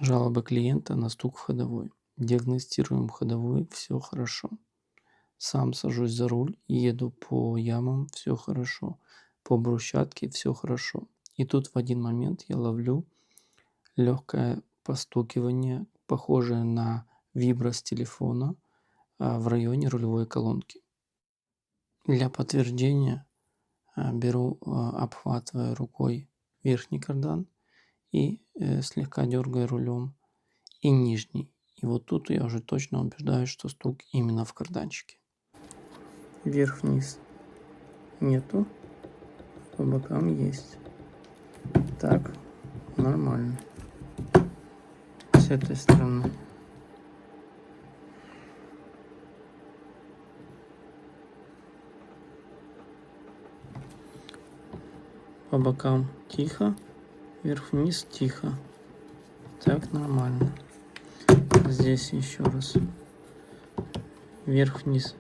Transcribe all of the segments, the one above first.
Жалобы клиента на стук в ходовой. Диагностируем ходовую, все хорошо. Сам сажусь за руль, еду по ямам, все хорошо. По брусчатке все хорошо. И тут в один момент я ловлю легкое постукивание, похожее на вибро с телефона в районе рулевой колонки. Для подтверждения беру, обхватываю рукой верхний кардан и слегка дергаю рулем и нижний. И вот тут я уже точно убеждаюсь, что стук именно в карданчике. Вверх-вниз нету, по бокам есть. Так, нормально. С этой стороны. По бокам тихо, вверх-вниз тихо. Так, нормально. Здесь еще раз. Вверх-вниз.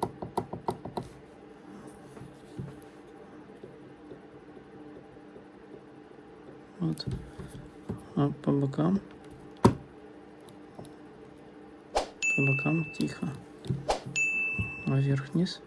Вот. А по бокам тихо. А вверх-вниз.